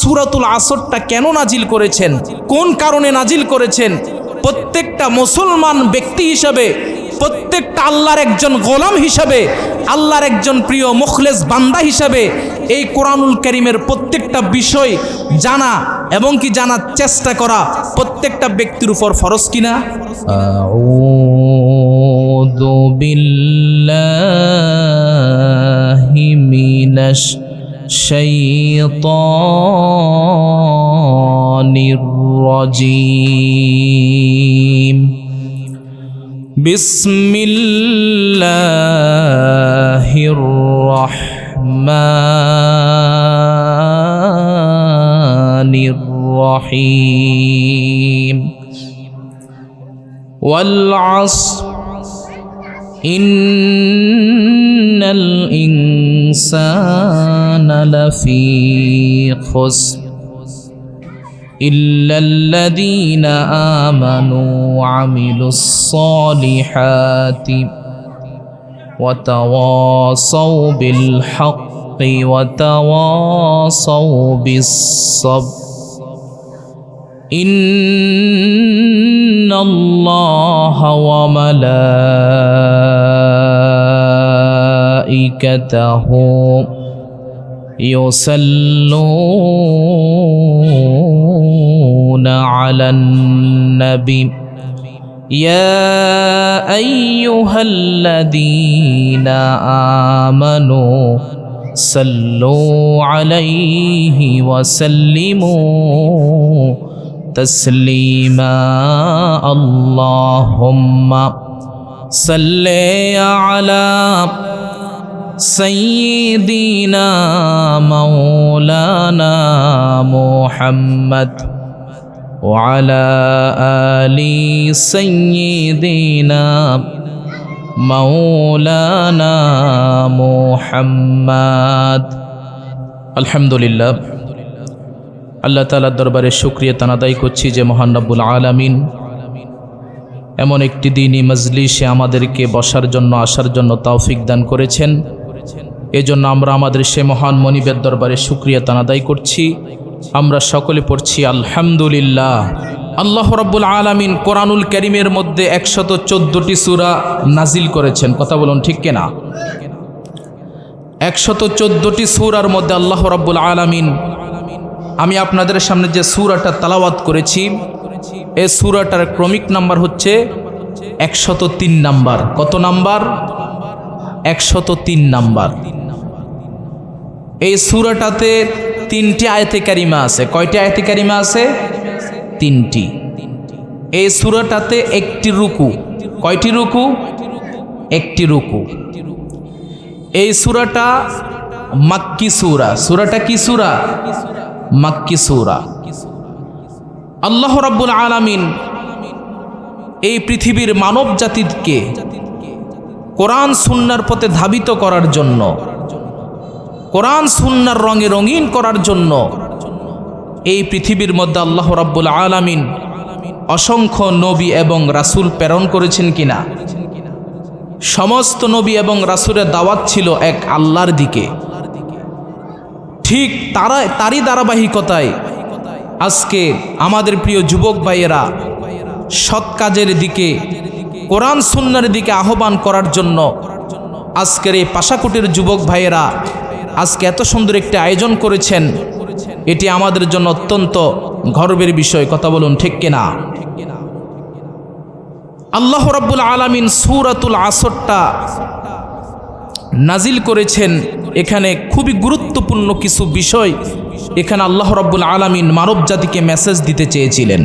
সূরাতুল আসরটা কেন নাজিল করেছেন, কোন কারণে নাজিল করেছেন, প্রত্যেকটা মুসলমান ব্যক্তি হিসাবে, প্রত্যেকটা আল্লাহর একজন গোলাম হিসাবে, আল্লাহর একজন প্রিয় মুখলেস বান্দা হিসাবে এই কোরআনুল কারীমের প্রত্যেকটা বিষয় জানা এবং কি জানার চেষ্টা করা প্রত্যেকটা ব্যক্তির উপর ফরজ কিনা? আউযু বিল্লাহি মিনাশ শাইতানির রাজীম। বিসমিল্লাহির রাহমানির রাহিম। ওয়াল আসর ইন্নাল ইনসানা লাফি খুসর إلا الذين آمنوا وعملوا الصالحات وتواصوا بالحق وتواصوا بالصبر إن الله وملائكته يصلون على النبي يا أيها الذين آمنوا صلوا عليه وسلموا تسليما اللهم صل على سيدنا مولانا محمد وعلى آل سيدنا مولانا محمد। আলহামদুলিল্লাহ, আল্লাহ তাআলার দরবারে শুকরিয়া তানাদাই করছি যে মহান রব্বুল আলামিন এমন একটি দিনই মজলিসে আমাদেরকে বসার জন্য, আসার জন্য তৌফিক দান করেছেন। এজন্য আমরা আমাদের সে মহান মনিবের দরবারে শুকরিয়া তানাদাই করছি। আমরা সকলে পড়ছি আলহামদুলিল্লাহ। আল্লাহ রাব্বুল আলামিন কোরআনুল কারীমের মধ্যে 114টি সূরা নাজিল করেছেন। কথা বলুন ঠিক কিনা? 114টি সূরার মধ্যে আল্লাহ রাব্বুল আলামিন, আমি আপনাদের সামনে যে সূরাটা তেলাওয়াত করেছি এই সূরাটার ক্রমিক নাম্বার হচ্ছে 103 নাম্বার। কত নাম্বার? 103 নাম্বার। এই সূরাটাতে 3টি আয়াতে কারিমা আছে। কয়টি আয়াতে কারিমা আছে? 3টি। এই সূরাটাতে 1টি রুকু। কয়টি রুকু? 1টি রুকু। এই সূরাটা মাক্কি সূরা। সূরাটা কি সূরা? মাক্কি সূরা। আল্লাহ রাব্বুল আলামিন এই পৃথিবীর মানব জাতিকে কোরআন সুন্নাহর পথে ধাবিত করার জন্য, কোরআন সুন্নাহর রঙে রঙিন করার জন্য এই পৃথিবীর মধ্যে আল্লাহ রাব্বুল আলামিন অসংখ্য নবী এবং রাসূল প্রেরণ করেছেন কিনা? সমস্ত নবী এবং রাসূলের দাওয়াত ছিল এক আল্লাহর দিকে। ঠিক তারই ধারাবাহিকতায় আজকে আমাদের প্রিয় যুবক ভাইয়েরা সৎ কাজের দিকে, কোরআন সুন্নাহর দিকে আহ্বান করার জন্য আজকের এই পাশাকুটির যুবক ভাইয়েরা আজকে এত সুন্দর একটি আয়োজন করেছেন। এটি আমাদের জন্য অত্যন্ত গর্বের বিষয়। কথা বলুন ঠিক কিনা? আল্লাহ রাব্বুল আলামিন সূরাতুল আসরটা নাজিল করেছেন। এখানে খুবই গুরুত্বপূর্ণ কিছু বিষয় এখানে আল্লাহ রাব্বুল আলামিন মানব জাতিকে মেসেজ দিতে চেয়েছিলেন।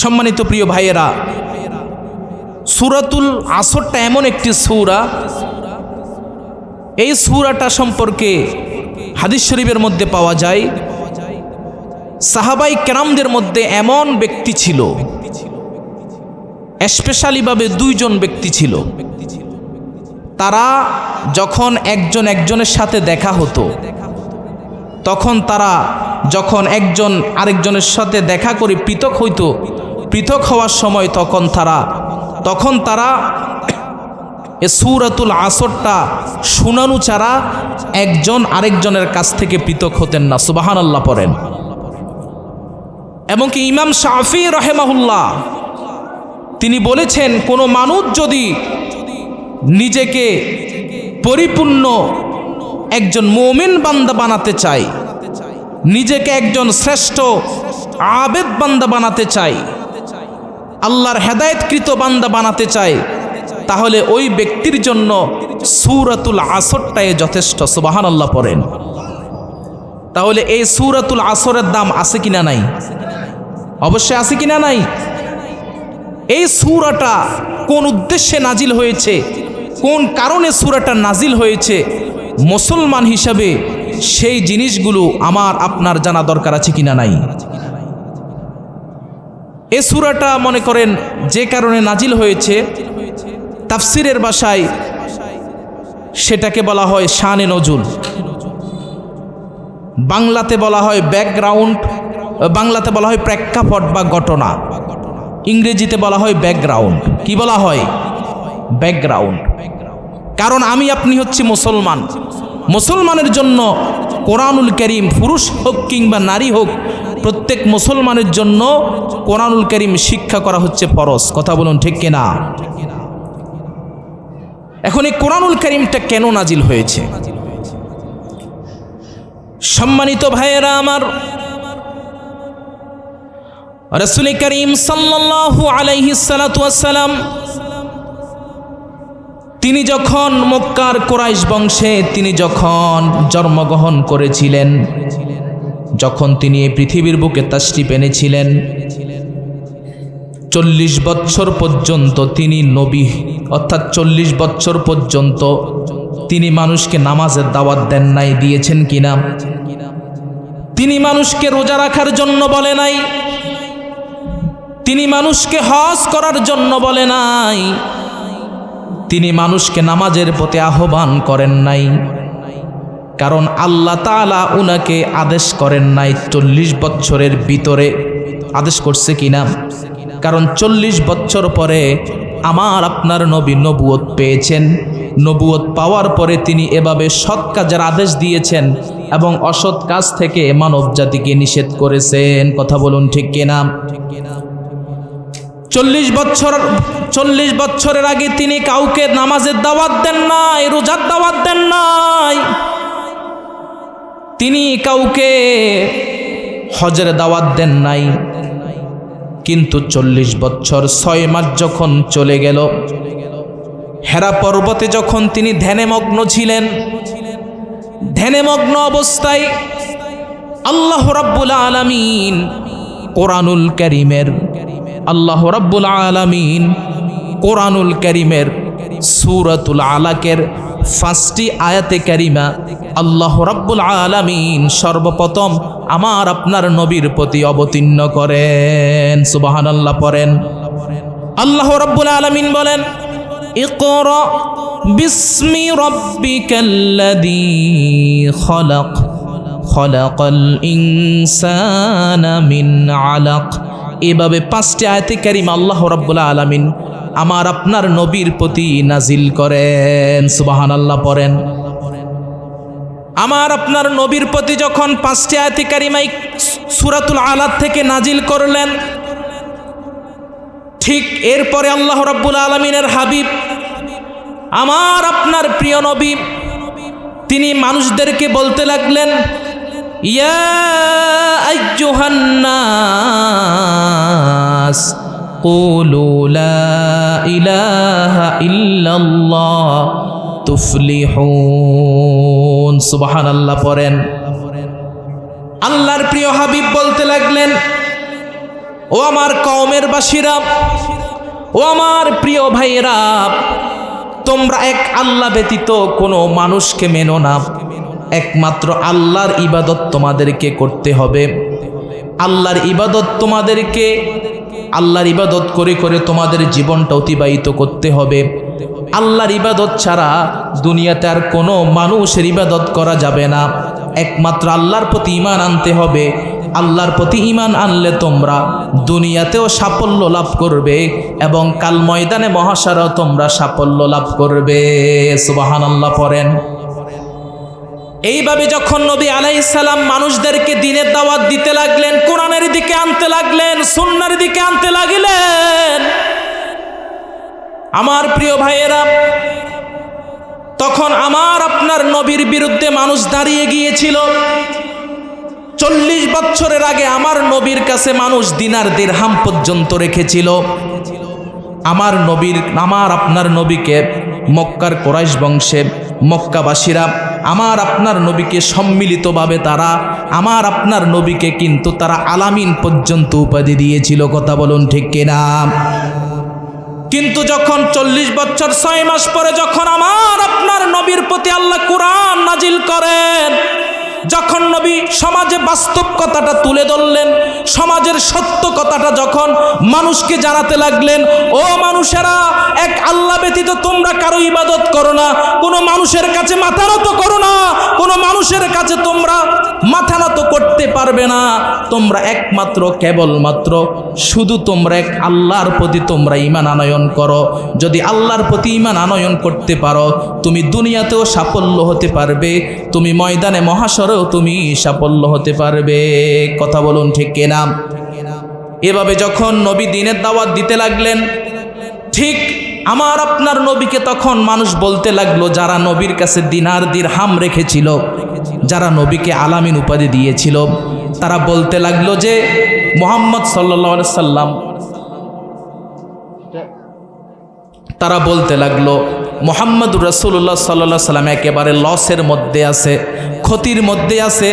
সম্মানিত প্রিয় ভাইয়েরা, সূরাতুল আসরটা এমন একটি সূরা, এই সূরাটা সম্পর্কে হাদিস শরীফের মধ্যে পাওয়া যায় সাহাবাই কেরামদের মধ্যে এমন ব্যক্তি ছিল, স্পেশালিভাবে 2 জন ব্যক্তি ছিল। তারা যখন একজন একজনের সাথে দেখা হতো, তখন তারা যখন একজন আরেকজনের সাথে দেখা করে পৃথক হইতো, পৃথক হওয়ার সময় তখন তারা এ সূরাতুল আসরটা শুনানো ছাড়া একজন আরেকজনের কাছ থেকে পৃথক হতেন না। সুবহানাল্লাহ পড়েন। এবং কি ইমাম শাফি রাহিমাহুল্লাহ তিনি বলেছেন, কোনো মানুষ যদি নিজেকে পরিপূর্ণ একজন মুমিন বান্দা বানাতে চায়, নিজেকে একজন শ্রেষ্ঠ আবেদ বান্দা বানাতে চায়, আল্লাহর হেদায়েতকৃত বান্দা বানাতে চায়, তাহলে ওই ব্যক্তির জন্য সূরাতুল আসরটাই যথেষ্ট। সুবহানাল্লাহ পড়েন। তাহলে এই সূরাতুল আসরের দাম আছে কিনা নাই? অবশ্যই আছে কিনা নাই? এই সূরাটা কোন উদ্দেশ্যে নাজিল হয়েছে, কোন কারণে সূরাটা নাজিল হয়েছে, মুসলমান হিসাবে সেই জিনিসগুলো আমার আপনার জানা দরকার আছে কিনা নাই? এই সূরাটা মনে করেন যে কারণে নাজিল হয়েছে, তাফসিরের ভাষায় সেটাকে বলা হয় শানে নজুল, বাংলাতে বলা হয় ব্যাকগ্রাউন্ড, বাংলাতে বলা হয় প্রেক্ষাপট বা ঘটনা, ইংরেজিতে বলা হয় ব্যাকগ্রাউন্ড। কি বলা হয়? ব্যাকগ্রাউন্ড। কারণ আমি আপনি হচ্ছি মুসলমান, মুসলমানের জন্য কোরআনুল কারীম পুরুষ হোক কিংবা নারী হোক, প্রত্যেক মুসলমানের জন্য কোরআনুল কারীম শিক্ষা করা হচ্ছে ফরজ। কথা বলুন ঠিক কিনা? এখন এই কোরআনুল কারীমটা কেন নাজিল হয়েছে? সম্মানিত ভাইয়েরা আমার, রাসূল করিম সাল্লাল্লাহু আলাইহি সাল্লাতু ওয়াসসালাম তিনি যখন মক্কার কুরাইশ বংশে তিনি যখন জন্মগ্রহণ করেছিলেন, যখন তিনি এই পৃথিবীর বুকে তাশরিফ এনেছিলেন, 40 বছর পর্যন্ত তিনি নবী, অর্থাৎ 40 বছর পর্যন্ত তিনি মানুষকে নামাজের দাওয়াত দেন নাই। দিয়েছেন কিনা? তিনি মানুষকে রোজা রাখার জন্য বলে নাই, তিনি মানুষকে হজ করার জন্য বলে নাই, তিনি মানুষকে নামাজের প্রতি আহ্বান করেন নাই। কারণ আল্লাহ তাআলা উনাকে আদেশ করেন নাই 40 বছরের ভিতরে। আদেশ করছে কিনা? কারণ 40 বছর পরে আমার আপনার নবী নবুয়ত পেয়েছেন, নবুয়ত পাওয়ার পরে তিনি এভাবে সৎ কাজের আদেশ দিয়েছেন এবং অসৎ কাজ থেকে মানব জাতিকে নিষেধ করেছেন। কথা বলুন ঠিক কিনা? 40 বছরের আগে তিনি কাউকে নামাজের দাওয়াত দেন নাই, রোজার দাওয়াত দেন নাই, তিনি কাউকে হজের দাওয়াত দেন নাই। কিন্তু 40 বছর 6 মাস যখন চলে গেল, হেরা পর্বতে যখন তিনি ধ্যানমগ্ন ছিলেন, ধ্যানমগ্ন অবস্থায় আল্লাহ রাব্বুল আলামিন কোরআনুল কারীমের, আল্লাহ রাব্বুল আলামিন কোরআনুল কারীমের সূরাতুল আলাকের 5টি আয়াতে কারিমা আল্লাহ রাব্বুল আলামিন সর্বপ্রথম আমার আপনার নবীর প্রতি অবতীর্ণ করেন। সুবহানাল্লাহ পড়েন। আল্লাহ রাব্বুল আলামিন বলেন, ইকরা বিসমি রাব্বিকাল্লাযী খলাক, খলাকাল ইনসানা মিন আলাক। এভাবে 5টি আয়াতে কারিমা আল্লাহ রাব্বুল আলামিন আমার আপনার নবীর প্রতি নাজিল করেন। সুবহানাল্লাহ পড়েন। আমার আপনার নবীর প্রতি যখন 5টি আয়াতে কারিমা সূরাতুল আলাক থেকে নাজিল করলেন, ঠিক এরপরে আল্লাহ রাব্বুল আলামিনের হাবিব আমার আপনার প্রিয় নবী তিনি মানুষদেরকে বলতে লাগলেন, ইয়া আইয়ুহান নাস কুলু লা ইলাহা ইল্লাল্লাহ তুফলিহুন। সুবহানাল্লাহ পড়েন। আল্লাহর প্রিয় হাবিব বলতে লাগলেন, ও আমার কওমের বাসীরা, ও আমার প্রিয় ভাইয়েরা, তোমরা এক আল্লাহ ব্যতীত কোনো মানুষকে মেনো না, একমাত্র আল্লাহর ইবাদত তোমাদেরকে করতে হবে। আল্লাহর ইবাদত তোমাদেরকে, আল্লাহর ইবাদত করে করে তোমাদের জীবনটা অতিবাহিত করতে হবে। আল্লাহর ইবাদত ছাড়া দুনিয়াতে আর কোনো মানুষের ইবাদত করা যাবে না। একমাত্র আল্লাহর প্রতি ঈমান আনতে হবে। আল্লাহর প্রতি ঈমান আনলে তোমরা দুনিয়াতেও সাফল্য লাভ করবে এবং কাল ময়দানে মহাশারেও তোমরা সাফল্য লাভ করবে। সুবহানাল্লাহ পড়েন। এইভাবে যখন নবী আলাইহিস সালাম মানুষদেরকে দ্বীনের দাওয়াত দিতে লাগলেন, কোরআনের দিকে আনতে লাগলেন, সুন্নাহর দিকে আনতে লাগলেন, আমার প্রিয় ভাইয়েরা, তখন আমার আপনার নবীর বিরুদ্ধে মানুষ দাঁড়িয়ে গিয়েছিল। 40 বছরের আগে আমার নবীর কাছে মানুষ দিনার দিরহাম পর্যন্ত রেখেছিল। আমার আপনার নবীকে মক্কার কুরাইশ বংশে মক্কাবাসীরা আমার আপনার নবীকে সম্মিলিতভাবে তারা আমার আপনার নবীকে কিন্তু তারা আলামিন পর্যন্ত উপাধি দিয়েছিল। কথা বলুন ঠিক কিনা? কিন্তু যখন 40 বছর 6 মাস পরে যখন আমার আপনার নবীর প্রতি আল্লাহ কুরআন নাজিল করেন, যখন নবী সমাজে বাস্তব কথাটা তুলে ধরলেন, সমাজের সত্য কথাটা যখন মানুষকে জানাতে লাগলেন, ও মানুষেরা, এক আল্লাহ ব্যতীত তোমরা কারো ইবাদত করো না, কোনো মানুষের কাছে মাথা নত করো না, কোনো মানুষের কাছে তোমরা মাথা নত করতে পারবে না, তোমরা একমাত্র কেবলমাত্র শুধু তোমরা এক আল্লাহর প্রতি তোমরা ঈমান আনয়ন করো। যদি আল্লাহর প্রতি ঈমান আনয়ন করতে পারো, তুমি দুনিয়াতেও সাফল্য হতে পারবে, তুমি ময়দানে মহাশরেও তুমি সাফল্য হতে পারবে। কথা বলুন ঠিক কিনা? এভাবে যখন নবী দ্বীনের দাওয়াত দিতে লাগলেন, ঠিক আমার আপনার নবীকে তখন মানুষ বলতে লাগলো, যারা নবীর কাছে দিনার দিরহাম রেখেছিল, যারা নবীকে আলামিন উপাধি দিয়েছিল, তারা বলতে লাগলো যে মুহাম্মদ সাল্লাল্লাহু আলাইহি সাল্লাম, তারা বলতে লাগলো মুহাম্মদুর রাসূলুল্লাহ সাল্লাল্লাহু আলাইহি সাল্লাম একেবারে লসের মধ্যে আছে, ক্ষতির মধ্যে আছে,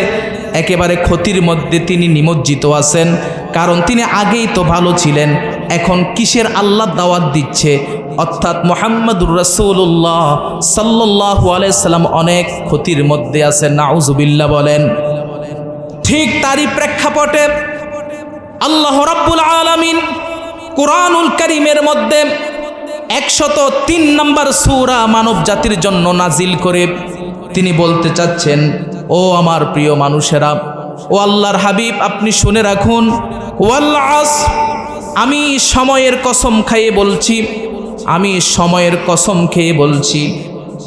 একেবারে ক্ষতির মধ্যে তিনি নিমজ্জিত আছেন। কারণ তিনি আগেই তো ভালো ছিলেন, এখন কিসের আল্লাহ দাওয়াত দিচ্ছে? অর্থাৎ মুহাম্মদুর রাসূলুল্লাহ সাল্লাল্লাহু আলাইহি সাল্লাম অনেক ক্ষতির মধ্যে আছেন। নাউজুবিল্লাহ বলেন। ঠিক তারই প্রেক্ষাপটে আল্লাহ রাব্বুল আলামিন কুরআনুল কারীমের মধ্যে 103 নম্বর সূরা মানব জাতির জন্য নাজিল করে তিনি বলতে চাচ্ছেন, ও আমার প্রিয় মানুষেরা, ও আল্লাহর হাবিব, আপনি শুনে রাখুন, ওয়াল আসর, আমি সময়ের কসম খেয়ে বলছি, আমি সময়ের কসম খেয়ে বলছি,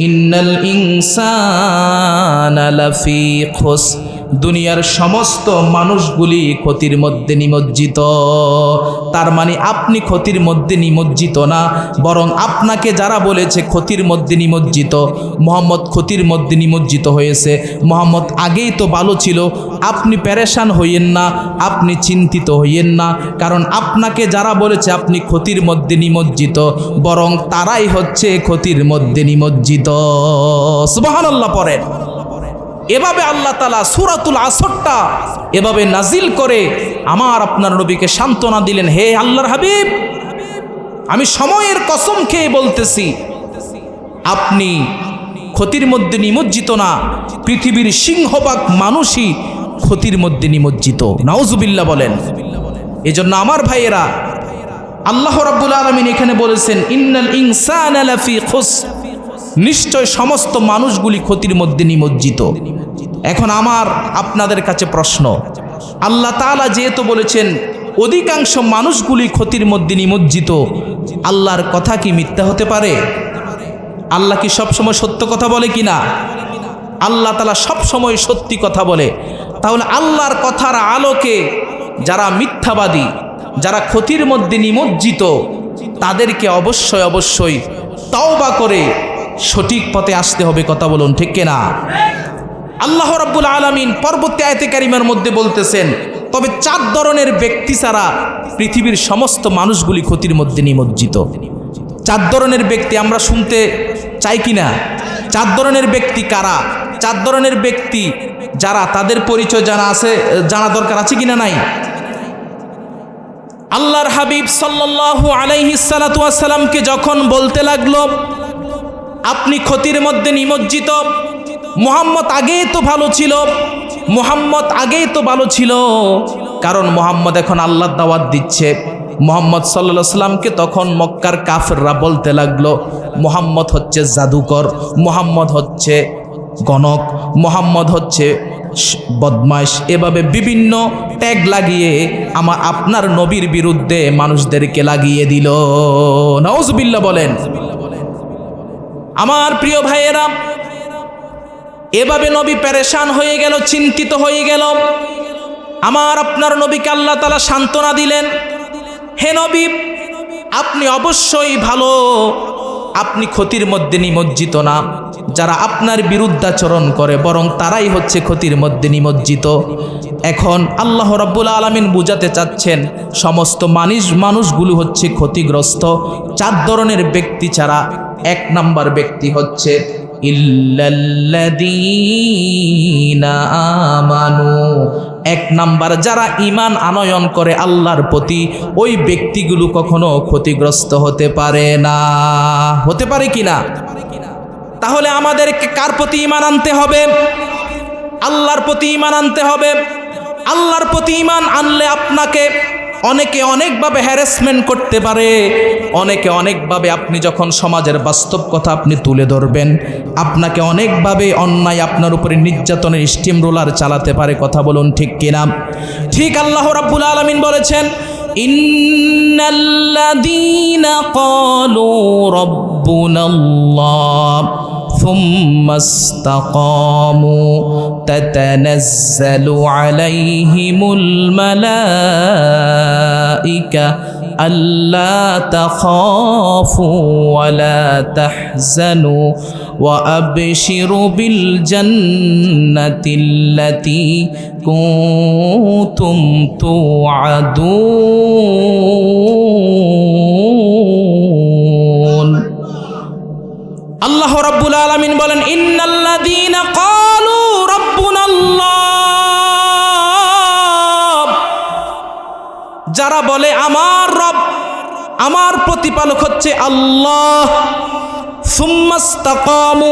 ইন্নাল ইনসানা লাফি খুসর, দুনিয়ার সমস্ত মানুষগুলি ক্ষতির মধ্যে নিমজ্জিত। তার মানে আপনি ক্ষতির মধ্যে নিমজ্জিত না, বরং আপনাকে যারা বলেছে ক্ষতির মধ্যে নিমজ্জিত, মুহাম্মদ ক্ষতির মধ্যে নিমজ্জিত হয়েছে, মুহাম্মদ আগেই তো ভালো ছিল, আপনি পেরেশান হইয়েন না, আপনি চিন্তিত হইয়েন না, কারণ আপনাকে যারা বলেছে আপনি ক্ষতির মধ্যে নিমজ্জিত, বরং তারাই হচ্ছে ক্ষতির মধ্যে নিমজ্জিত। সুবহানাল্লাহ পড়েন। এভাবে আল্লাহ তাআলা সূরাতুল আসরটা এভাবে নাজিল করে আমার আপনার নবীকে সান্ত্বনা দিলেন, হে আল্লাহর হাবিব, আমি সময়ের কসম খেয়ে বলতেছি, আপনি ক্ষতির মধ্যে নিমজ্জিত না, পৃথিবীর সিংহভাগ মানুষই ক্ষতির মধ্যে নিমজ্জিত। নাউজুবিল্লাহ বলেন। এজন্য আমার ভাইয়েরা, আল্লাহ রাব্বুল আলামিন এখানে বলেছেন, ইন্নাল ইনসানা লাফি খুসর, নিশ্চয় সমস্ত মানুষগুলি ক্ষতির মধ্যে নিমজ্জিত। এখন আমার আপনাদের কাছে প্রশ্ন, আল্লাহ তাআলা যেহেতু বলেছেন অধিকাংশ মানুষগুলি ক্ষতির মধ্যে নিমজ্জিত, আল্লাহর কথা কি মিথ্যা হতে পারে? আল্লাহ কি সবসময় সত্য কথা বলে কিনা? আল্লাহ তাআলা সবসময় সত্যি কথা বলে। তাহলে আল্লাহর কথার আলোকে যারা মিথ্যাবাদী, যারা ক্ষতির মধ্যে নিমজ্জিত, তাদেরকে অবশ্যই অবশ্যই তওবা করে সঠিক পথে আসতে হবে। কথা বলুন ঠিক কিনা? আল্লাহ রাব্বুল আলামিন পরবর্তী আয়াতে কারিমার মধ্যে বলতেছেন, তবে 4 ধরনের ব্যক্তি ছাড়া পৃথিবীর সমস্ত মানুষগুলি ক্ষতির মধ্যে নিমজ্জিত। 4 ধরনের ব্যক্তি আমরা শুনতে চাই কিনা? 4 ধরনের ব্যক্তি কারা? 4 ধরনের ব্যক্তি যারা, তাদের পরিচয় জানা দরকার আছে কিনা নাই? আল্লাহর হাবিব সাল্লাল্লাহু আলাইহি সাল্লাতু ওয়াস সালামকে যখন বলতে লাগলো আপনি ক্ষতির মধ্যে নিমজ্জিত, মুহাম্মদ আগেই তো ভালো ছিল, মুহাম্মদ আগেই তো ভালো ছিল, কারণ মুহাম্মদ এখন আল্লাহর দাওয়াত দিচ্ছে। মুহাম্মদ সাল্লাল্লাহু আলাইহি সাল্লামকে তখন মক্কার কাফেররা বলতে লাগলো মুহাম্মদ হচ্ছে জাদুকর, মুহাম্মদ হচ্ছে গণক, মুহাম্মদ হচ্ছে বদমাইশ, এভাবে বিভিন্ন ট্যাগ লাগিয়ে আপনার নবীর বিরুদ্ধে মানুষদেরকে লাগিয়ে দিল। নাউজুবিল্লাহ বলেন। আমার প্রিয় ভাইয়েরা, এভাবে নবী পেরেশান হয়ে গেল, চিন্তিত হয়ে গেল। আমার আপনার নবীকে আল্লাহ তাআলা সান্ত্বনা দিলেন, হে নবী, আপনি অবশ্যই ভালো, আপনি ক্ষতির মধ্যে নিমজ্জিত না। যারা আপনার বিরুদ্ধাচরণ করে বরং তারাই হচ্ছে ক্ষতির মধ্যে নিমজ্জিত। এখন আল্লাহ রাব্বুল আলামিন বুঝাতে চাচ্ছেন সমস্ত মানুষগুলো হচ্ছে ক্ষতিগ্রস্ত। 4 ধরনের ব্যক্তি ছাড়া 1 নাম্বার ব্যক্তি হচ্ছে ইল্লাল্লাযীনা আমানু। 1 নাম্বার যারা ঈমান আনয়ন করে আল্লাহর প্রতি, ওই ব্যক্তিগুলো কখনো ক্ষতিগ্রস্ত হতে পারে না। হতে পারে কিনা? তাহলে আমাদেরকে কার প্রতি ঈমান আনতে হবে? আল্লাহর প্রতি ঈমান আনতে হবে। আল্লাহর প্রতি ঈমান আনলে আপনাকে অনেকে অনেকভাবে হ্যারাসমেন্ট করতে পারে, অনেকে অনেকভাবে, আপনি যখন সমাজের বাস্তব কথা আপনি তুলে ধরবেন, আপনাকে অনেকভাবে অন্যায় আপনার উপরে নির্যাতনের স্টিম রোলার চালাতে পারে। কথা বলুন ঠিক কিনা? ঠিক আল্লাহ রাব্বুল আলামিন বলেছেন, ইন্নাল্লাযীনা ক্বালু রাব্বুনাল্লাহ থুম্মা ইসতাকামু তাতানাজ্জালু আলাইহিমুল মালাইকা আল্লা তাখাফু ওয়া লা তাহজানু ওয়া আবশিরু বিল জান্নাতিল্লাতী কুনতুম তুআদুন। আল্লাহ রাব্বুল আলামিন বলেন, ইন্নাল্লাযীনা ক্বালু রাব্বুনাল্লাহ, যারা বলে আমার রব, আমার প্রতিপালক হচ্ছে আল্লাহ, সুম্মা ইসতাকামু,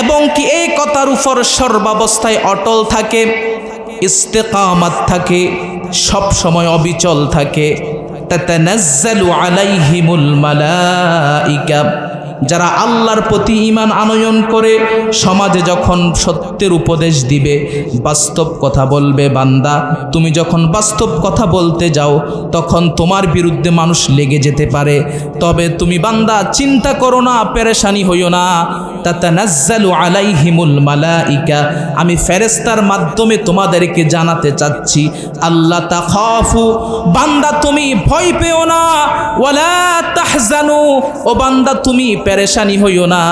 এবং কি এই কথার উপর সর্বাবস্থায় অটল থাকে, ইস্তেকামাত থাকে, সব সময় অবিচল থাকে। তাতানাজ্জালু আলাইহিমুল মালাইকা, যারা আল্লাহর প্রতি ঈমান আনয়ন করে সমাজে যখন সত্যের উপদেশ দিবে, বাস্তব কথা বলবে, বান্দা তুমি যখন বাস্তব কথা বলতে যাও তখন তোমার বিরুদ্ধে মানুষ লেগে যেতে পারে, তবে তুমি বান্দা চিন্তা করো না, পেরেশানি হইও না। তাতানাজ্জালু আলাইহিমুল মালাইকা, আমি ফেরেশতার মাধ্যমে তোমাদেরকে জানাতে চাচ্ছি, আল্লাহ তাখাফু, বান্দা তুমি ভয় পেও না, ওয়ালা তাহজানু, ও বান্দা তুমি পেরেশানি হইও না,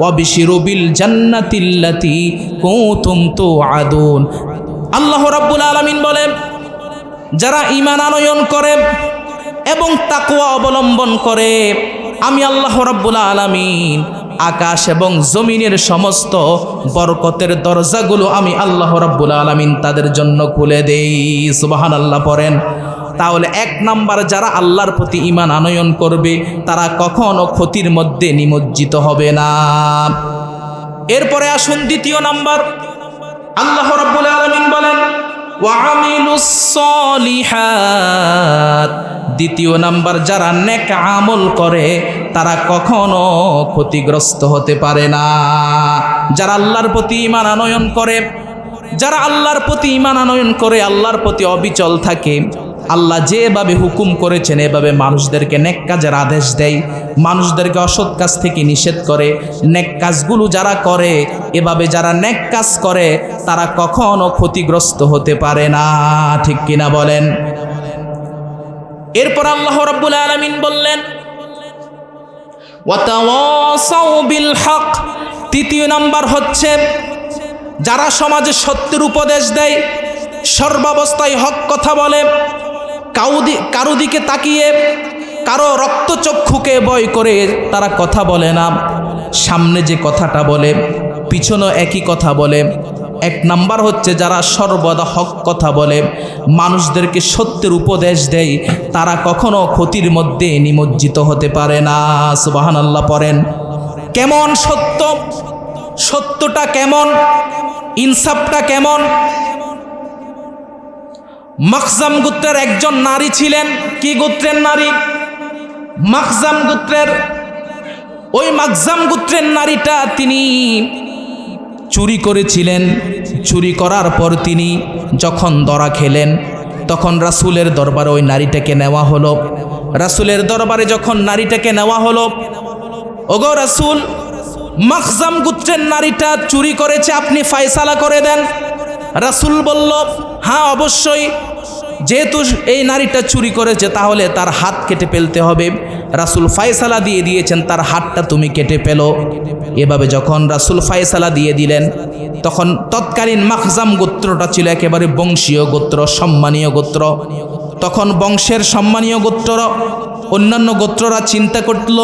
ওয়াবশিরু বিল জান্নাতিল্লাতী কুনতুম তুআদুন। আল্লাহ রাব্বুল আলামিন বলেন, যারা ঈমান আনয়ন করে এবং তাকওয়া অবলম্বন করে, আমি আল্লাহ রাব্বুল আলামিন আকাশ এবং জমিনের সমস্ত বরকতের দরজাগুলো আমি আল্লাহ রাব্বুল আলামিন তাদের জন্য খুলে দেই। সুবহানাল্লাহ পড়েন। তাহলে 1 নাম্বার, যারা আল্লাহর প্রতি ঈমান আনয়ন করবে তারা কখনো ক্ষতির মধ্যে নিমজ্জিত হবে না। এরপরে আসুন 2 নাম্বার, আল্লাহ রাব্বুল আলামিন বলেন, ওয়া আমিলুস সলিহাত। 2 নাম্বার, যারা নেক আমল করে তারা কখনো ক্ষতিগ্রস্ত হতে পারে না। যারা আল্লাহর প্রতি ঈমান আনয়ন করে, যারা আল্লাহর প্রতি ঈমান আনয়ন করে, আল্লাহর প্রতি অবিচল থাকে, আল্লাহ যেভাবে হুকুম করেছেন এভাবে মানুষদেরকে নেক কাজের আদেশ দেয়, মানুষদেরকে অসৎ কাজ থেকে নিষেধ করে, নেক কাজগুলো যারা করে, এভাবে যারা নেক কাজ করে তারা কখনো ক্ষতিগ্রস্ত হতে পারে না। ঠিক কিনা বলেন? এরপর আল্লাহ রাব্বুল আলামিন বললেন, ওয়াতাওয়াসাউ বিল হক। 3 নাম্বার হচ্ছে যারা সমাজে সত্যের উপদেশ দেয়, সর্বাবস্থায় হক কথা বলে, কারো দিকে তাকিয়ে কারো রক্তচক্ষুকে ভয় করে তারা কথা বলে না, সামনে যে কথাটা বলে পিছনে একই কথা বলে। 1 নাম্বার হচ্ছে যারা সর্বদা হক কথা বলে, মানুষদেরকে সত্যের উপদেশ দেয়, তারা কখনো ক্ষতির মধ্যে নিমজ্জিত হতে পারে না। সুবহানাল্লাহ পড়েন। কেমন সত্য? সত্যটা কেমন? ইনসাফটা কেমন? মাখজাম গোত্রের একজন নারী ছিলেন। কি গোত্রের নারী? মাখজাম গোত্রের। ওই মাখজাম গোত্রের নারীটা তিনি চুরি করেছিলেন, চুরি করার পর তিনি যখন ধরা খেলেন তখন রাসূলের দরবারে ওই নারীটাকে নেওয়া হলো। রাসূলের দরবারে যখন নারীটাকে নেওয়া হলো, ওগো রাসূল, মাখজাম গোত্রের নারীটা চুরি করেছে, আপনি ফায়সালা করে দেন। রাসূল বলল, হ্যাঁ অবশ্যই, যেহেতু এই নারীটা চুরি করেছে তাহলে তার হাত কেটে ফেলতে হবে। রাসূল ফায়সালা দিয়ে দিয়েছেন, তার হাতটা তুমি কেটে ফেলো। এভাবে যখন রাসূল ফায়সালা দিয়ে দিলেন, তখন তৎকালীন মাখজাম গোত্রটা ছিল একেবারে বংশীয় গোত্র, সম্মানীয় গোত্র। তখন বংশের সম্মানীয় গোত্র অন্যান্য গোত্ররা চিন্তা করল,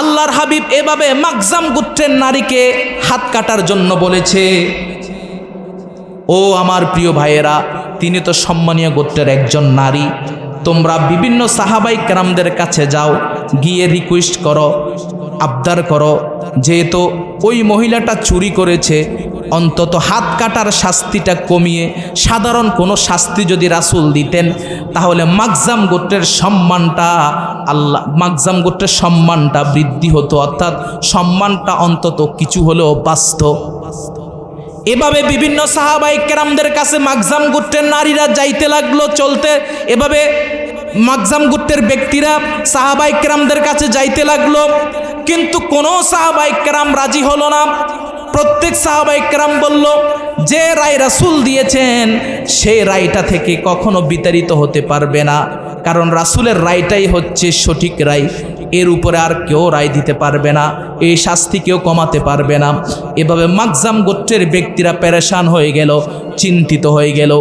আল্লাহর হাবিব এভাবে মাখজাম গোত্রের নারীকে হাত কাটার জন্য বলেছে। ও আমার প্রিয় ভাইয়েরা, তিনি তো সম্মানীয় গোত্রের একজন নারী। তোমরা বিভিন্ন সাহাবাই কেরামদের কাছে যাও, গিয়ে রিকোয়েস্ট করো, আবদার করো, যেহেতু ওই মহিলাটা চুরি করেছে, অন্তত হাত কাটার শাস্তিটা কমিয়ে সাধারণ কোনো শাস্তি যদি রাসূল দিতেন তাহলে মাখজাম গোত্রের সম্মানটা বৃদ্ধি হতো, অর্থাৎ সম্মানটা অন্তত কিছু হলেও বাঁচত। এভাবে বিভিন্ন সাহাবাই কেরামদের কাছে মাখজাম গোত্রের নারীরা যাইতে লাগলো, চলতে এভাবে মাখজাম গোত্রের ব্যক্তিরা সাহাবাই কেরামদের কাছে যাইতে লাগলো, কিন্তু কোনো সাহাবাই কেরাম রাজি হলো না। প্রত্যেক সাহাবাই কেরাম বলল, যে রায় রাসূল দিয়েছেন সেই রায়টা থেকে কখনো বিতাড়িত হতে পারবে না, কারণ রাসূলের রায়টাই হচ্ছে সঠিক রায়, এর উপরে আর কেউ রায় দিতে পারবে না, এই শাস্তি কেউ কমাতে পারবে না। এভাবে মাখজাম গোত্রের ব্যক্তিরা পেরেশান হয়ে গেল, চিন্তিত হয়ে গেল।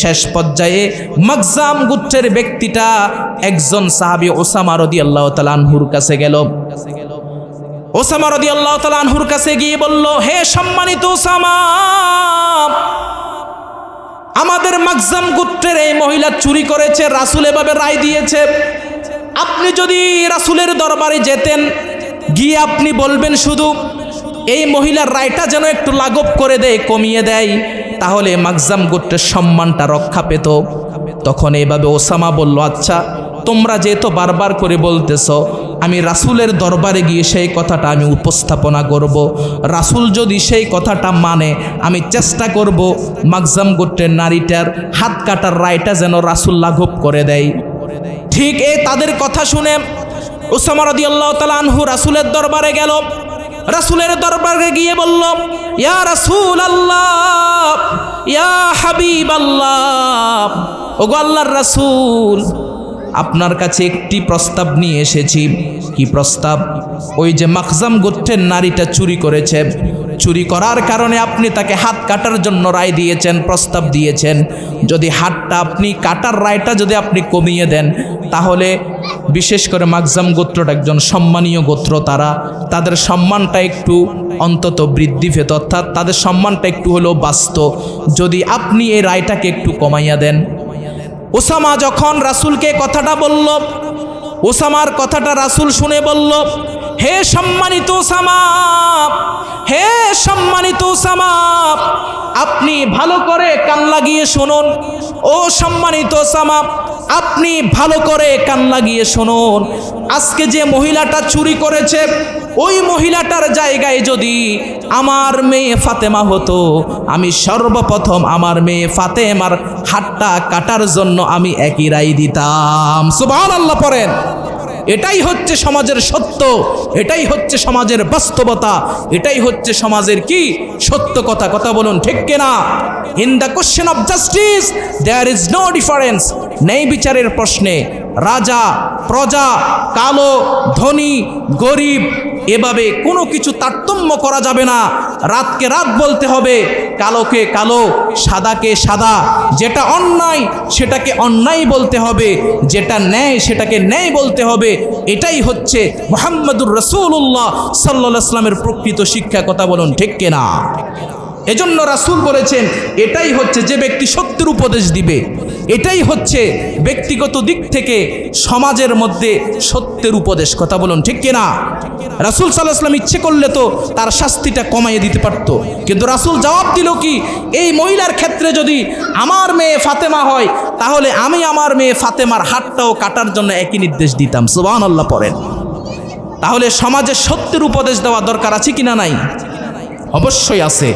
শেষ পর্যায়ে মাখজাম গোত্রের ব্যক্তিটা একজন সাহাবী ওসামা রাদিয়াল্লাহু তাআলা আনহুর কাছে গেল। ওসামা রাদিয়াল্লাহু তাআলা আনহুর কাছে গিয়ে বলল, হে সম্মানিত ওসামা, আমাদের মাখজাম গোত্রের এই মহিলা চুরি করেছে, রাসূল এভাবে রায় দিয়েছে। আপনি যদি রাসূলের দরবারে যেতেন, গিয়ে আপনি বলবেন শুধু এই মহিলার রায়টা যেন একটু লাঘব করে দেয়, কমিয়ে দেয়, তাহলে মাখজাম গোত্রের সম্মানটা রক্ষা পেত। তখন এইভাবে ওসামা বলল, আচ্ছা তোমরা যেহেতু বারবার করে বলতেছ, আমি রাসূলের দরবারে গিয়ে সেই কথাটা আমি উপস্থাপনা করব। রাসূল যদি সেই কথাটা মানে, আমি চেষ্টা করব মাখজাম গোত্রের নারীটার হাত কাটার রায়টা যেন রাসূল লাঘব করে দেয়। ঠিক এই তাদের কথা শুনে ওসামা রাদিয়াল্লাহু তাআলা আনহু রাসূলের দরবারে গেল। রাসূলের দরবারে গিয়ে বলল, ইয়া রাসূলাল্লাহ, ইয়া হাবিবাল্লাহ, ওগো আল্লাহর রাসূল, আপনার কাছে একটি প্রস্তাব নিয়ে এসেছি। কি প্রস্তাব? ওই যে মাখজাম গোত্রের নারীটা চুরি করেছে, চুরি করার কারণে আপনি তাকে হাত কাটার জন্য রায় দিয়েছেন, প্রস্তাব দিয়েছেন। যদি হাতটা আপনি কাটার রায়টা যদি আপনি কমিয়ে দেন, তাহলে বিশেষ করে মাখজাম গোত্রটা একজন সম্মানীয় গোত্র, তাদের সম্মানটা একটু অন্তত বৃদ্ধি পেত, অর্থাৎ তাদের সম্মানটা একটু হলেও বাঁচত যদি আপনি এই রায়টাকে একটু কমাইয়া দেন। ওসামা যখন রাসূলকে কথাটা বলল, ওসামার কথাটা রাসূল শুনে বলল, হে সম্মানিত ওসামা, হে সম্মানিত ওসামা, আপনি ভালো করে কান লাগিয়ে শুনুন। ও সম্মানিত ওসামা, আপনি ভালো করে কান লাগিয়ে শুনুন। আজকে যে মহিলাটা চুরি করেছে, ওই মহিলাটার জায়গায় যদি আমার মেয়ে ফাতেমা হতো, আমি সর্বপ্রথম আমার মেয়ে ফাতেমার হাতটা কাটার জন্য আমি একই রায় দিতাম। সুবহানাল্লাহ পড়েন। এটাই হচ্ছে সমাজের সত্য, এটাই হচ্ছে সমাজের বাস্তবতা, এটাই হচ্ছে সমাজের কি সত্য কথা। কথা বলুন ঠিক কিনা? In the question of justice there is no difference. ন্যায় বিচারের প্রশ্নে রাজা প্রজা, কালো ধনী গরিব, এভাবে কোনো কিছু তারতম্য করা যাবে না। রাতকে রাত বলতে হবে, কালোকে কালো, সাদাকে সাদা। যেটা অন্যায় সেটাকে অন্যায় বলতে হবে, যেটা ন্যায় সেটাকে ন্যায় বলতে হবে। এটাই হচ্ছে মুহাম্মদুর রাসূলুল্লাহ সাল্লাল্লাহু আলাইহি ওয়াসাল্লামের প্রকৃত শিক্ষা। কথা বলুন ঠিক কিনা? এজন্য রাসূল বলেছেন, এটাই হচ্ছে যে ব্যক্তি সত্যের উপদেশ দিবে, এটাই হচ্ছে ব্যক্তিগত দিক থেকে সমাজের মধ্যে সত্যের উপদেশ। কথা বলুন ঠিক কিনা? রাসূল সাল্লাল্লাহু আলাইহি ওয়াসাল্লাম ইচ্ছে করলে তো তার শাস্তিটা কমাইয়ে দিতে পারতো, কিন্তু রাসূল জবাব দিল কি, এই মহিলার ক্ষেত্রে যদি আমার মেয়ে ফাতেমা হয়, তাহলে আমি আমার মেয়ে ফাতেমার হাতটাও কাটার জন্য একই নির্দেশ দিতাম। সুবহানাল্লাহ পড়েন। তাহলে সমাজে সত্যের উপদেশ দেওয়া দরকার আছে কিনা? নাই? অবশ্যই আছে।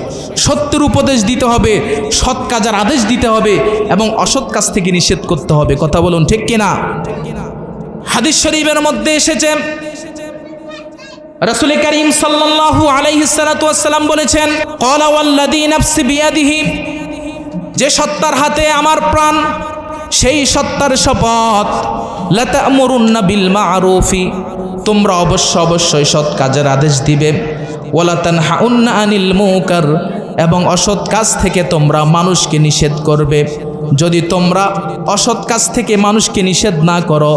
সত্যের উপদেশ দিতে হবে, সৎ কাজের আদেশ দিতে হবে এবং অসৎ কাজ থেকে নিষেধ করতে হবে। কথা বলুন ঠিক কিনা? হাদিস শরীফের মধ্যে এসেছে রাসূল করিম সাল্লাল্লাহু আলাইহি সাল্লাম বলেছেন, ক্বালা ওয়াল্লাযী নাফসি বিয়াদিহি, যে সত্তার হাতে আমার প্রাণ, সেই সত্তার শপথ, লাতা'মুরুন্না বিল মা'রুফি, তোমরা অবশ্যই সৎ কাজের আদেশ দিবে, ওয়ালা তানহাউন্না আনিল মুনকার, এবং অসৎ কাজ থেকে তোমরা মানুষকে নিষেধ করবে। যদি তোমরা অসৎ কাজ থেকে মানুষকে নিষেধ না করো,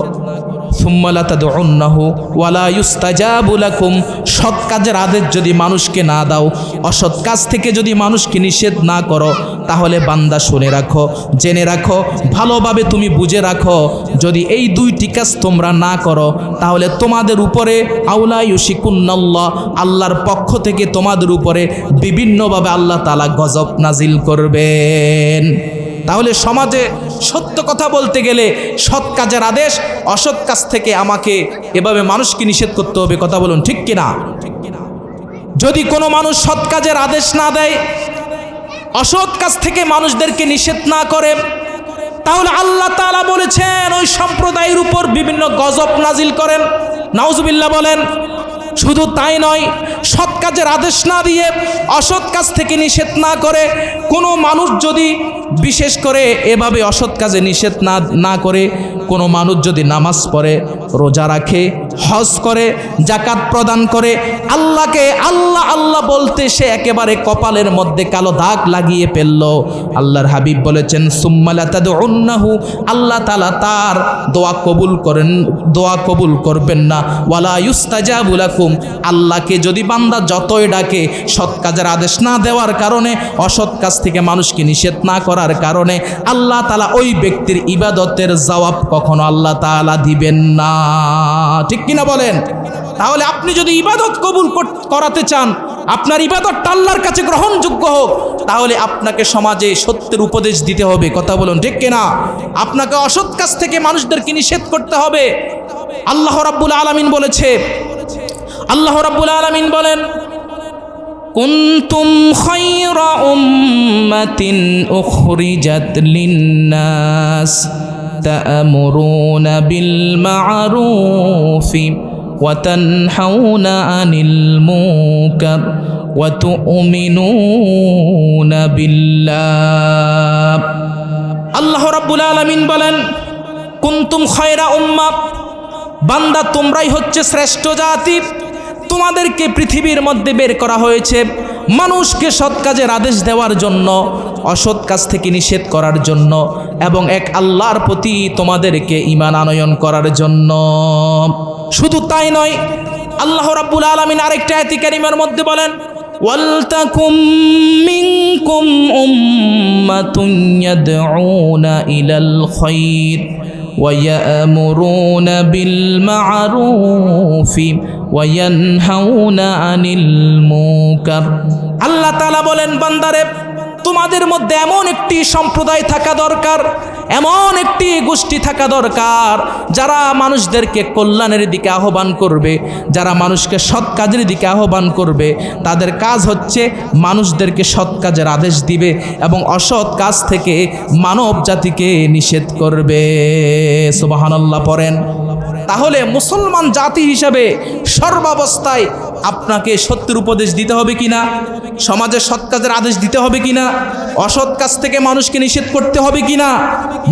সুম্মা লা তাদউন্নাহু ওয়ালা ইউস্তাজাবু লাকুম, সৎ কাজের আদেশ যদি মানুষকে না দাও, অসৎ কাজ থেকে যদি মানুষকে নিষেধ না করো, তাহলে বান্দা শুনে রাখো, জেনে রাখো, ভালোভাবে তুমি বুঝে রাখো, যদি এই দুইটি কাজ তোমরা না করো, তাহলে তোমাদের উপরে আউলা ইউশিকুন্নাল্লাহ, আল্লাহর পক্ষ থেকে তোমাদের উপরে বিভিন্নভাবে আল্লাহ তাআলা গজব নাজিল করবেন। তাহলে সমাজে সত্য কথা বলতে গেলে সৎ কাজের আদেশ, অসৎ কাজ থেকে আমাকে এভাবে মানুষকে নিষেধ করতে হবে। কথা বলুন ঠিক কিনা? যদি কোনো মানুষ সৎ কাজের আদেশ না দেয়, অসৎ কাজ থেকে মানুষদেরকে নিষেধ না করে, তাহলে আল্লাহ তাআলা বলেছেন ওই সম্প্রদায়ের উপর বিভিন্ন গজব নাজিল করেন। নাউজুবিল্লাহ বলেন। শুধু তাই নয়, সৎ কাজের আদেশ না দিয়ে অসৎ কাজ থেকে নিষেধ না করে কোনো মানুষ যদি, বিশেষ করে এভাবে অসৎ কাজে নিষেধ না করে কোনো মানুষ যদি নামাজ পড়ে, রোজা রাখে, হজ করে, জাকাত প্রদান করে, আল্লাহকে আল্লাহ আল্লাহ বলতে সে একেবারে কপালের মধ্যে কালো দাগ লাগিয়ে ফেলল, আল্লাহর হাবিব বলেছেন সুম্মা লা তাদউন্নাহু, আল্লাহ তাআলা তার দোয়া কবুল করবেন না, ওয়ালা ইউস্তাজাবু লাকুম, আল্লাহকে যদি বান্দা যতই ডাকে, সৎ কাজের আদেশ না দেওয়ার কারণে, অসৎ কাজ থেকে মানুষকে নিষেধ না করার কারণে আল্লাহ তাআলা ওই ব্যক্তির ইবাদতের জবাব কখনো আল্লাহ তাআলা দিবেন না। ঠিক কিনা বলেন? তাহলে আপনি যদি ইবাদত কবুল করাতে চান, আপনার ইবাদতটা আল্লাহর কাছে গ্রহণযোগ্য হোক, তাহলে আপনাকে সমাজে সত্যের উপদেশ দিতে হবে। কথা বলুন ঠিক কিনা? আপনাকে অসৎ কাজ থেকে মানুষদেরকে নিষেধ করতে হবে। আল্লাহ রাব্বুল আলামিন বলেছে, আল্লাহ রাব্বুল আলামিন বলেন, কুনতুম খায়রা উম্মাতিন উখরিজাত লিন্নাস তা'মুরুনা বিল মা'রুফি ওয়া তানহাউনা আনিল মুনকার ওয়া তু'মিনুনা বিল্লাহ। আল্লাহ রাব্বুল আলামিন বলেন, কুনতুম খায়রা উম্মাহ, বান্দা তোমরাই হচ্ছে শ্রেষ্ঠ জাতি, তোমাদেরকে পৃথিবীর মধ্যে বের করা হয়েছে মানুষকে সৎ কাজের আদেশ দেওয়ার জন্য, অসৎ কাজ থেকে নিষেধ করার জন্য, এবং এক আল্লাহর প্রতি তোমাদেরকে ঈমান আনয়ন করার জন্য। শুধু তাই নয়, আল্লাহ রাব্বুল আলামিন আরেকটা আয়াতে কারিমার মধ্যে বলেন, ওয়ালতাকুম মিনকুম উম্মাতুন ইয়াদউনা ইলাল খায়র وَيَأْمُرُونَ بِالْمَعْرُوفِ وَيَنْهَوْنَ عَنِ الْمُنكَرِ। আল্লাহ তাআলা বলেন, বান্দারে, তোমাদের মধ্যে এমন একটি সম্প্রদায় থাকা দরকার, এমন একটি গোষ্ঠী থাকা দরকার, যারা মানুষদেরকে কল্যাণের দিকে আহ্বান করবে, যারা মানুষকে সৎ কাজের দিকে আহ্বান করবে। তাদের কাজ হচ্ছে মানুষদেরকে সৎ কাজের আদেশ দিবে এবং অসৎ কাজ থেকে মানব জাতিকে নিষেধ করবে। সুবহানাল্লাহ পড়েন। তাহলে মুসলমান জাতি হিসাবে সর্বাবস্থায় আপনাকে সত্যের উপদেশ দিতে হবে কিনা, সমাজে সৎ কাজের আদেশ দিতে হবে কিনা, অসৎ কাজ থেকে মানুষকে নিষেধ করতে হবে কিনা।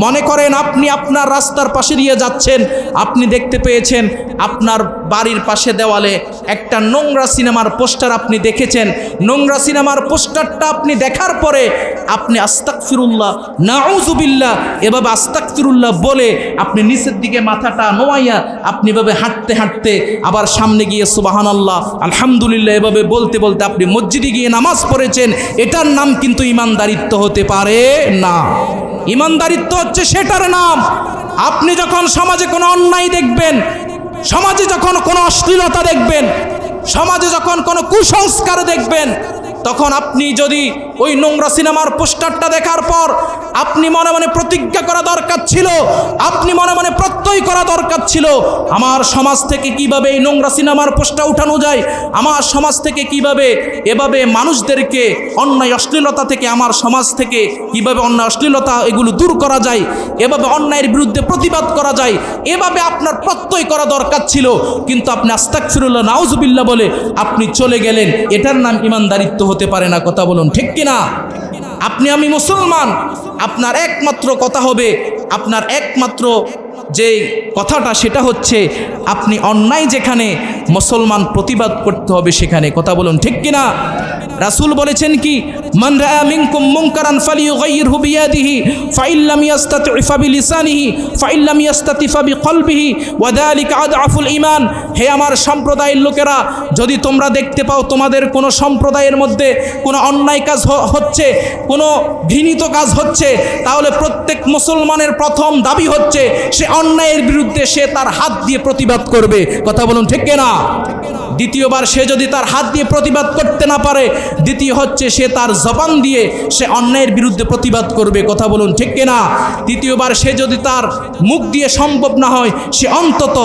মনে করেন আপনি আপনার রাস্তার পাশে দিয়ে যাচ্ছেন, আপনি দেখতে পেয়েছেন আপনার বাড়ির পাশে দেওয়ালে একটা নোংরা সিনেমার পোস্টার আপনি দেখেছেন। নোংরা সিনেমার পোস্টারটা আপনি দেখার পরে আপনি আস্তাগফিরুল্লাহ, নাউযুবিল্লাহ, এভাবে আস্তাগফিরুল্লাহ বলে আপনি নিচের দিকে মাথাটা নোয়াইয়া আপনি এভাবে হাঁটতে হাঁটতে আবার সামনে গিয়ে সুবহানাল্লাহ, আলহামদুলিল্লাহ এভাবে বলতে বলতে আপনি মসজিদে গিয়ে নামাজ পড়েছেন। এটার নাম কিন্তু ইমানদারিত্ব হতে পারে না। ইমানদারিত্ব হচ্ছে সেটার নাম, আপনি যখন সমাজে কোনো অন্যায় দেখবেন, সমাজে যখন কোনো অশ্লীলতা দেখবেন, সমাজে যখন কোনো কুসংস্কার দেখবেন, তখন আপনি যদি ওই নোংরা সিনেমার পোস্টারটা দেখার পর আপনি মনে মনে প্রতিজ্ঞা করা দরকার ছিল, আপনি মনে মনে প্রত্যয় করা দরকার ছিল, আমার সমাজ থেকে কিভাবে এই নোংরা সিনেমার পোস্টার উঠানো যায়, আমার সমাজ থেকে কিভাবে এভাবে মানুষদেরকে অন্যায় অশ্লীলতা থেকে, আমার সমাজ থেকে কিভাবে অন্যায় অশ্লীলতা এগুলো দূর করা যায়, এভাবে অন্যায়ের বিরুদ্ধে প্রতিবাদ করা যায়, এভাবে আপনার প্রত্যয় করা দরকার ছিল। কিন্তু আপনি আস্তাগফিরুল্লাহ নাউজুবিল্লাহ বলে আপনি চলে গেলেন। এটার নাম ইমানদারিত্ব হতে পারে না। কথা বলুন ঠিক কিনা? আপনি আমি মুসলমান, আপনার একমাত্র কথা হবে, আপনার একমাত্র যে কথাটা সেটা হচ্ছে আপনি অন্যায় যেখানে মুসলমান প্রতিবাদ করতে হবে সেখানে। কথা বলুন ঠিক কিনা? রাসূল বলেছেন কি, মান রাআ মিনকুম মুনকারান ফালিয়ুগাইয়িরহু বিয়াদিহি ফাইন লাম ইয়াস্তাতি' ফাবিলিসানিহি ফাইন লাম ইয়াস্তাতি ফাবিকলবিহি ওয়া যালিকা আদআফুল ঈমান। হে আমার সম্প্রদায়ের লোকেরা, যদি তোমরা দেখতে পাও তোমাদের কোনো সম্প্রদায়ের মধ্যে কোনো অন্যায় কাজ হচ্ছে, কোনো ঘৃণিত কাজ হচ্ছে, তাহলে প্রত্যেক মুসলমানের প্রথম দাবি হচ্ছে সে অন্যায়ের বিরুদ্ধে সে তার হাত দিয়ে প্রতিবাদ করবে। কথা বলুন ঠিক কিনা? দ্বিতীয়বার সে যদি তার হাত দিয়ে প্রতিবাদ করতে না পারে, দ্বিতীয় হচ্ছে সে তার জবান দিয়ে সে অন্যায়ের বিরুদ্ধে প্রতিবাদ করবে। কথা বলুন ঠিক কিনা? তৃতীয়বার সে যদি তার মুখ দিয়ে সম্ভব না হয়, সে অন্তত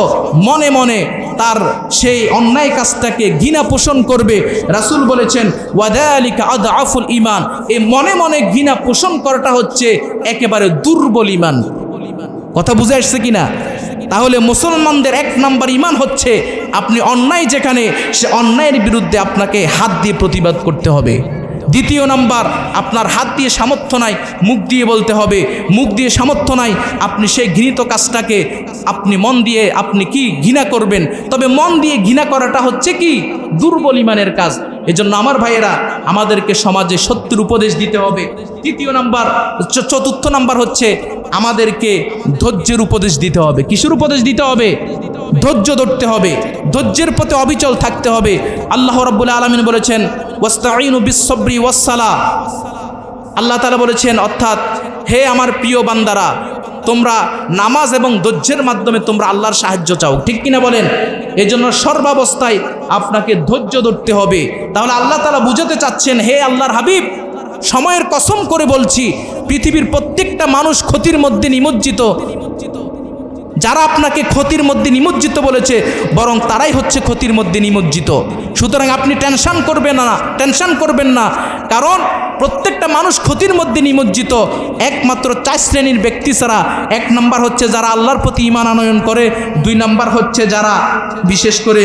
মনে মনে তার সেই অন্যায় কাজটাকে ঘৃণা পোষণ করবে। রাসূল বলেছেন ওয়াযালিকা আদআফুল ঈমান। এই মনে মনে ঘৃণা পোষণ করাটা হচ্ছে একেবারে দুর্বল ঈমান। কথা বুঝে আসছে কিনা? তাহলে মুসলমানদের এক নাম্বার ঈমান হচ্ছে আপনি অন্যায় যেখানে, সে অন্যায়ের বিরুদ্ধে আপনাকে হাত দিয়ে প্রতিবাদ করতে হবে। দ্বিতীয় নাম্বার, আপনার হাত দিয়ে সামর্থ্য নাই, মুখ দিয়ে বলতে হবে। মুখ দিয়ে সামর্থ্য নাই, আপনি সেই ঘৃণিত কাজটাকে আপনি মন দিয়ে আপনি কি ঘৃণা করবেন, তবে মন দিয়ে ঘৃণা করাটা হচ্ছে কি দুর্বল ঈমানের কাজ। এজন্য আমার ভাইয়েরা, আমাদেরকে সমাজে সত্যের উপদেশ দিতে হবে। তৃতীয় নাম্বার, চতুর্থ নাম্বার হচ্ছে আমাদেরকে ধৈর্যের উপদেশ দিতে হবে। কিসের উপদেশ দিতে হবে? ধৈর্য ধরতে হবে, ধৈর্যের পথে অবিচল থাকতে হবে। আল্লাহ রাব্বুল আলামিন বলেছেন ওয়াস্তাঈনু বিস-সাবরি ওয়াস-সালাহ। আল্লাহ তাআলা বলেছেন, অর্থাৎ হে আমার প্রিয় বান্দারা, তোমরা নামাজ এবং ধৈর্যের মাধ্যমে তোমরা আল্লাহর সাহায্য চাও। ঠিক কিনা বলেন? এই জন্য সর্বাবস্থায় আপনাকে ধৈর্য ধরতে হবে। তাহলে আল্লাহ তাআলা বুঝাতে চাচ্ছেন, হে আল্লাহর হাবিব, সময়ের কসম করে বলছি, পৃথিবীর প্রত্যেকটা মানুষ ক্ষতির মধ্যে নিমজ্জিত। যারা আপনাকে ক্ষতির মধ্যে নিমজ্জিত বলেছে, বরং তারাই হচ্ছে ক্ষতির মধ্যে নিমজ্জিত। সুতরাং আপনি টেনশন করবেন না, কারণ প্রত্যেকটা মানুষ ক্ষতির মধ্যে নিমজ্জিত একমাত্র 4 শ্রেণীর ব্যক্তি ছাড়া। 1 নাম্বার হচ্ছে যারা আল্লাহর প্রতি ঈমান আনয়ন করে, 2 নাম্বার হচ্ছে যারা বিশেষ করে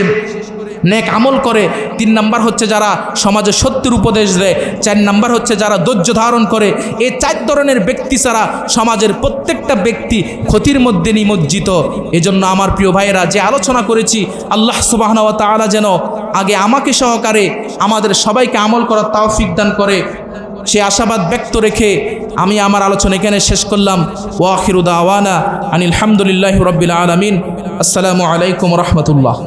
নেক আমল করে, 3 নাম্বার হচ্ছে যারা সমাজে সত্যের উপদেশ দেয়, 4 নাম্বার হচ্ছে যারা ধৈর্য ধারণ করে। এই 4 ধরনের ব্যক্তি ছাড়া সমাজের প্রত্যেকটা ব্যক্তি ক্ষতির মধ্যে নিমজ্জিত। এজন্য আমার প্রিয় ভাইয়েরা, যে আলোচনা করেছি, আল্লাহ সুবহানাহু ওয়া তাআলা যেন আগে আমাকে সহকারে আমাদের সবাইকে আমল করার তৌফিক দান করে, সে আশাবাদ ব্যক্ত রেখে আমি আমার আলোচনা এখানে শেষ করলাম। ওয়া আখিরু দাওয়ানা আনিল হামদুলিল্লাহি রাব্বিল আলামিন। আসসালামু আলাইকুম ওয়া রাহমাতুল্লাহ।